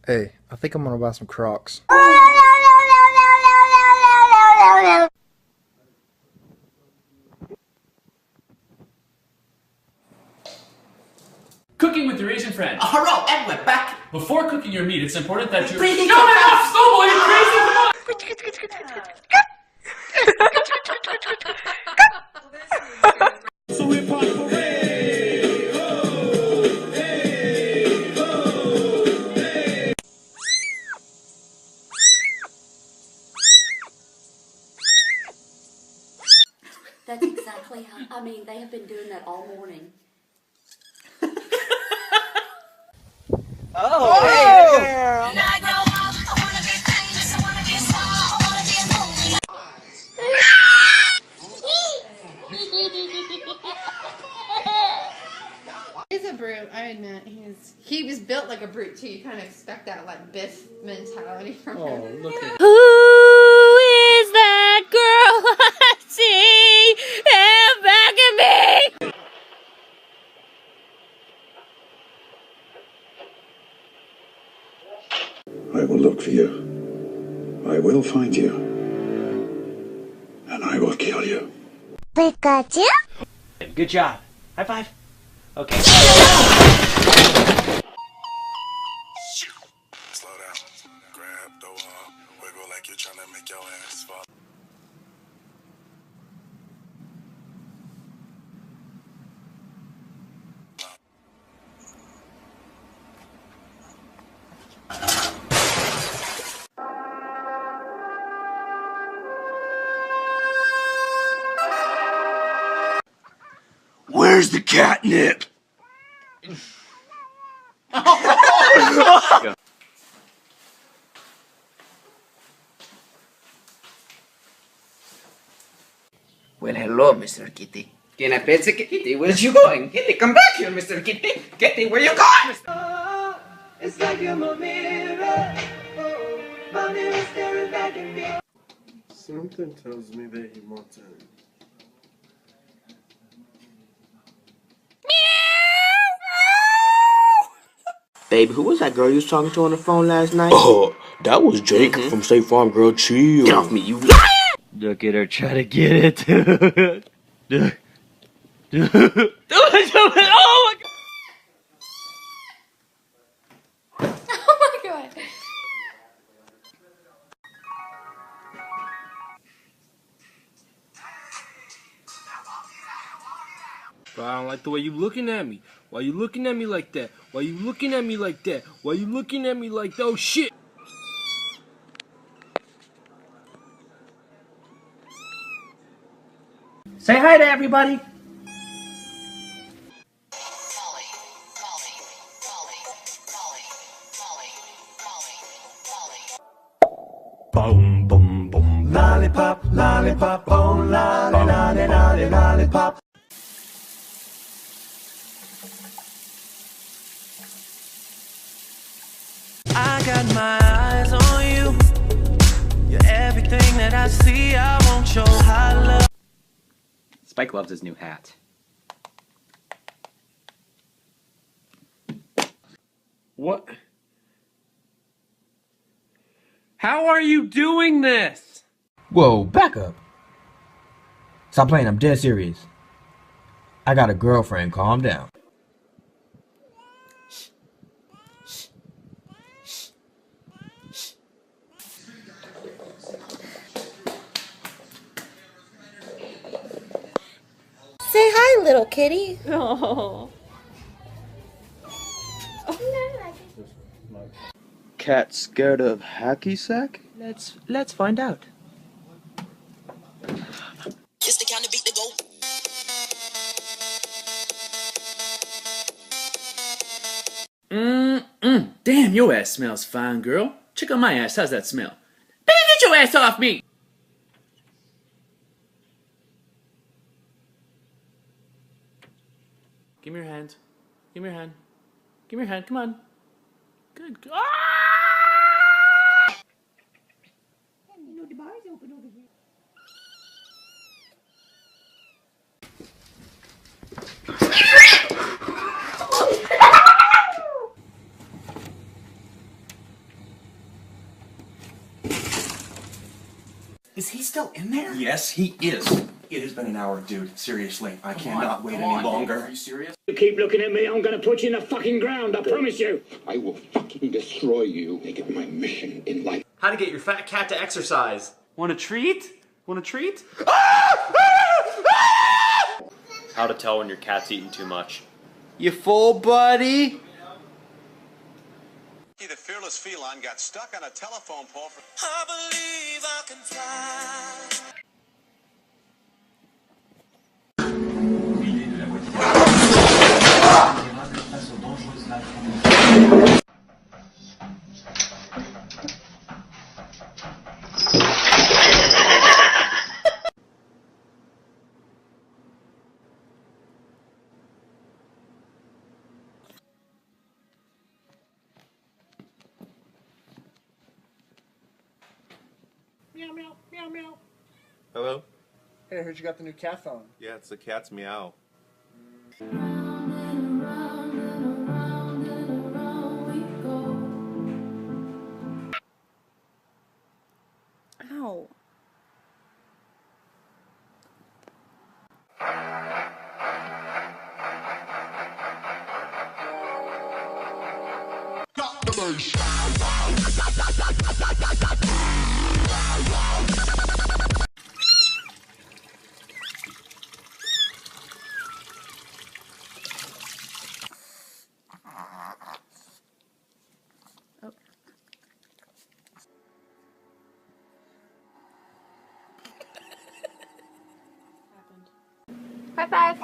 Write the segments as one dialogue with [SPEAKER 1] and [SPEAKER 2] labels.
[SPEAKER 1] Hey, I think I'm gonna buy some Crocs.
[SPEAKER 2] Cooking with your Asian friend.
[SPEAKER 3] Hello, and we're back.
[SPEAKER 2] Before cooking your meat, it's important that you...
[SPEAKER 3] Breathing
[SPEAKER 2] Shut it off, Snowball, you crazy!
[SPEAKER 4] So hip hop parade, ho, hey, ho, hey.
[SPEAKER 5] That's exactly how, I mean, they have been doing that all morning.
[SPEAKER 3] Oh, hey, girl.
[SPEAKER 6] He's a brute, I admit. He was built like a brute too. You kind of expect that like Biff mentality from him.
[SPEAKER 1] Oh, look at
[SPEAKER 7] Who is that girl I see back at me?
[SPEAKER 4] I will look for you. I will find you. And I will kill you.
[SPEAKER 8] Pikachu?
[SPEAKER 3] Good job. High five. Okay.
[SPEAKER 9] Slow down. Grab the wall. Wiggle like you're trying to make your ass fall. Where's the catnip?
[SPEAKER 3] Well, hello, Mr. Kitty. Can I pet the kitty? Where's you going? Kitty, come back here, Mr. Kitty. Kitty, where you going? Oh, it's like you're my mirror. Oh, my mirror staring back at me.
[SPEAKER 9] Something tells me that he wants in.
[SPEAKER 3] Baby, who was that girl you was talking to on the phone last night?
[SPEAKER 10] Oh, that was Jake from State Farm, girl. Chill.
[SPEAKER 3] Get off me, you liar!
[SPEAKER 10] Look at her try to get it. Oh my God.
[SPEAKER 6] Oh my god.
[SPEAKER 10] Bro, I don't like the way you looking at me. Why you looking at me like that? Why you looking at me like that? Why you looking at me like that? Oh shit!
[SPEAKER 3] Say hi to everybody.
[SPEAKER 4] Boom, boom, boom. Lollipop, lollipop, oh, lolly, lolly, lolly, lollipop.
[SPEAKER 11] I got my eyes on you. You're everything that I see. I want your high love.
[SPEAKER 3] Spike loves his new hat.
[SPEAKER 2] What? How are you doing this?
[SPEAKER 12] Whoa, back up. Stop playing, I'm dead serious. I got a girlfriend, calm down.
[SPEAKER 8] Say hi, little kitty.
[SPEAKER 6] Oh.
[SPEAKER 10] Cat scared of hacky sack?
[SPEAKER 3] Let's find out.
[SPEAKER 11] It's the kind of beat to go.
[SPEAKER 2] Damn, your ass smells fine, girl. Check out my ass. How's that smell? Baby, get your ass off me! Give me your hand. Give me your hand. Give me your hand. Come on. Good. Ah!
[SPEAKER 5] You know, the bar is open over here.
[SPEAKER 13] Is he still in there?
[SPEAKER 14] Yes, he is. It has been an hour, dude. Seriously, I cannot wait any longer.
[SPEAKER 13] Are you serious?
[SPEAKER 15] You keep looking at me, I'm gonna put you in the fucking ground, I promise you. I will fucking destroy you. Make it my mission in life.
[SPEAKER 13] How to get your fat cat to exercise. Want a treat? Want a treat?
[SPEAKER 16] How to tell when your cat's eating too much.
[SPEAKER 17] You full, buddy?
[SPEAKER 9] The fearless feline got stuck on a telephone pole for...
[SPEAKER 11] I believe I can fly.
[SPEAKER 15] Meow, meow, meow, meow.
[SPEAKER 18] Hello?
[SPEAKER 1] Hey, I heard you got the new cat phone.
[SPEAKER 18] Yeah, it's the cat's meow.
[SPEAKER 7] Ow.
[SPEAKER 6] High five.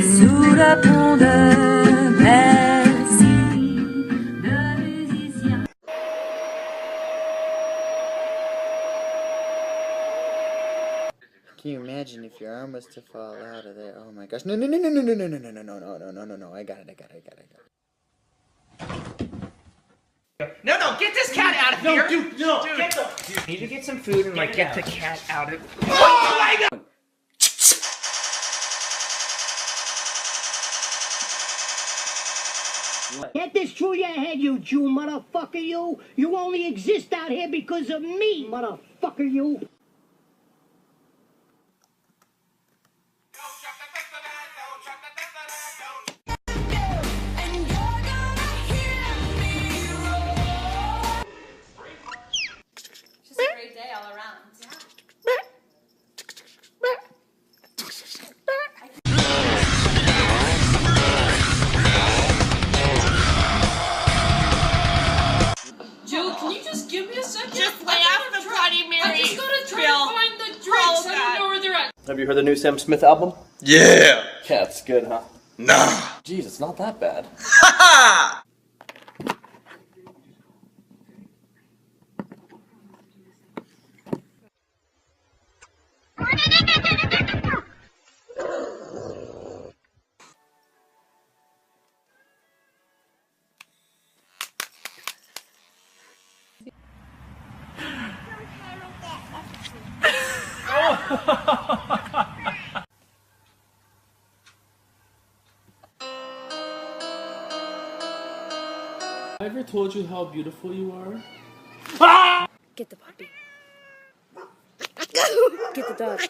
[SPEAKER 11] Sous la pont de Bercy, le musicien.
[SPEAKER 17] Can you imagine if your arm was to fall out of there? Oh my gosh. No, no, no, no, no, no, no, no, no, no, no, no, no, no, no, no. I got it.
[SPEAKER 3] No, get this cat out of here!
[SPEAKER 13] Dude, no,
[SPEAKER 3] Dude.
[SPEAKER 13] get the...
[SPEAKER 3] Dude, need to get some food and like get the cat out of...
[SPEAKER 13] Oh my god!
[SPEAKER 15] Get this through your head, you Jew motherfucker, you! You only exist out here because of me, motherfucker, you!
[SPEAKER 5] Just a great day all around.
[SPEAKER 7] Joe, can you just give me a second?
[SPEAKER 19] Just lay off the Bloody Mary.
[SPEAKER 7] I just gotta try
[SPEAKER 19] Bill.
[SPEAKER 7] to find the drinks.
[SPEAKER 19] Oh,
[SPEAKER 7] I
[SPEAKER 19] God.
[SPEAKER 7] don't know where they're at.
[SPEAKER 16] Have you heard the new Sam Smith album?
[SPEAKER 9] Yeah!
[SPEAKER 16] Yeah, it's good, huh?
[SPEAKER 9] Nah!
[SPEAKER 16] Jeez, it's not that bad.
[SPEAKER 9] Ha
[SPEAKER 10] I ever told you how beautiful you are?
[SPEAKER 7] Get the puppy. Get the dog.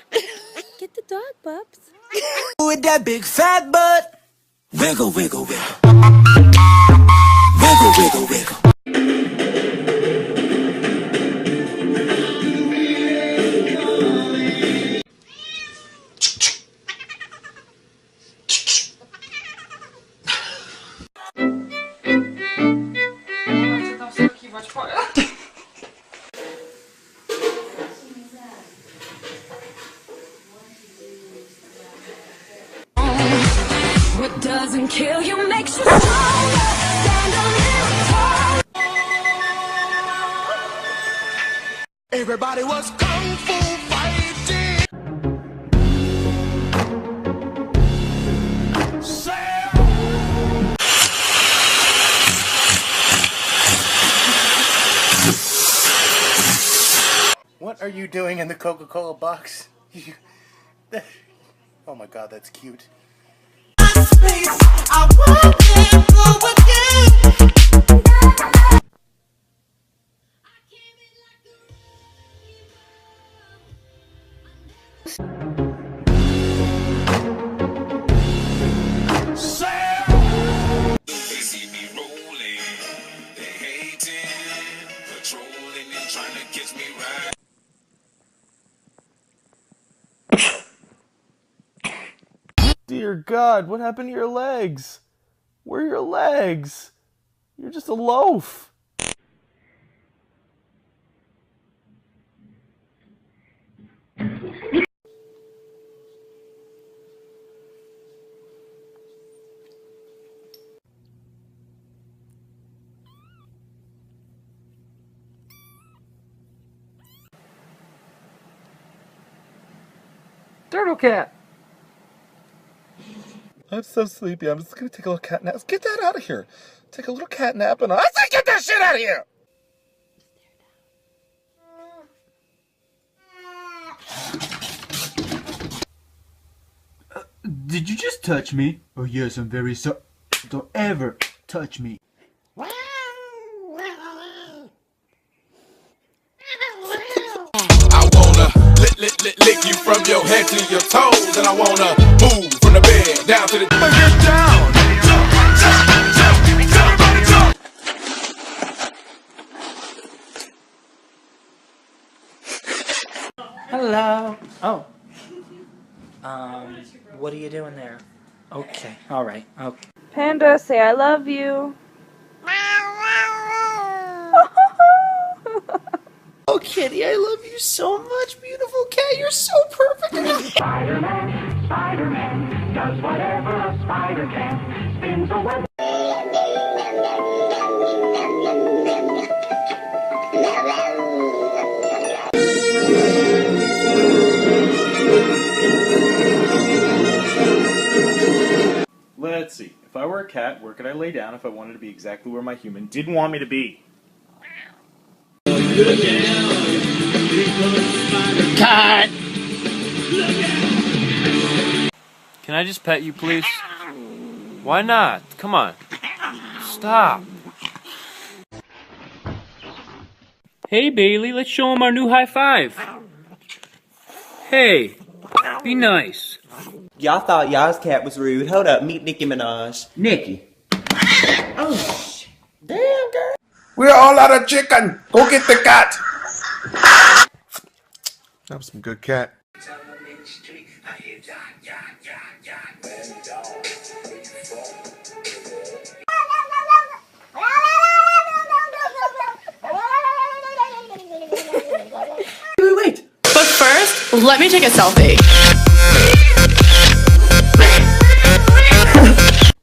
[SPEAKER 7] Get the dog, pups.
[SPEAKER 11] With that big fat butt.
[SPEAKER 4] Wiggle, wiggle, wiggle. Wiggle, wiggle, wiggle.
[SPEAKER 11] What doesn't kill you makes you stronger. Stand a little tall.
[SPEAKER 4] Everybody was kung fu fighting.
[SPEAKER 1] What are you doing in the Coca-Cola box? Oh my god, that's cute.
[SPEAKER 10] Dear God, what happened to your legs? Where are your legs? You're just a loaf.
[SPEAKER 1] Turtle cat!
[SPEAKER 14] I'm so sleepy. I'm just gonna take a little cat nap. Let's get that out of here. Take a little cat nap and I say get that shit out of here!
[SPEAKER 20] Did you just touch me? Oh yes, I'm very sorry. Don't ever touch me.
[SPEAKER 9] I wanna lick you from your head to your toes, and I wanna move from the bed down to the. Get down. Everybody jump.
[SPEAKER 21] Hello. Oh. What are you doing there? Okay. All right. Okay.
[SPEAKER 22] Panda, say I love you.
[SPEAKER 21] Oh, kitty, I love you so much, beautiful cat. You're so perfect.
[SPEAKER 4] Spider-Man, Spider-Man, does whatever a spider can. Spins a web.
[SPEAKER 13] Let's see. If I were a cat, where could I lay down if I wanted to be exactly where my human didn't want me to be?
[SPEAKER 10] Cat!
[SPEAKER 23] Can I just pet you, please? Why not? Come on. Stop. Hey, Bailey, let's show him our new high five. Hey, be nice.
[SPEAKER 24] Y'all thought y'all's cat was rude. Hold up, meet Nicki Minaj. Nicki. Oh, damn, girl.
[SPEAKER 9] We're all out of chicken. Go get the cat.
[SPEAKER 14] That was some good cat.
[SPEAKER 7] Wait. But first, let me take a selfie.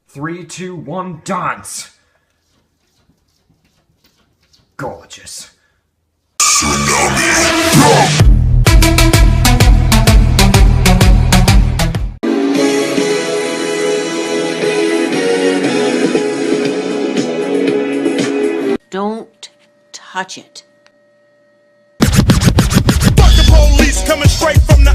[SPEAKER 20] 3, 2, 1, dance. Gorgeous.
[SPEAKER 25] Don't touch it.
[SPEAKER 9] Fuck the police coming straight from the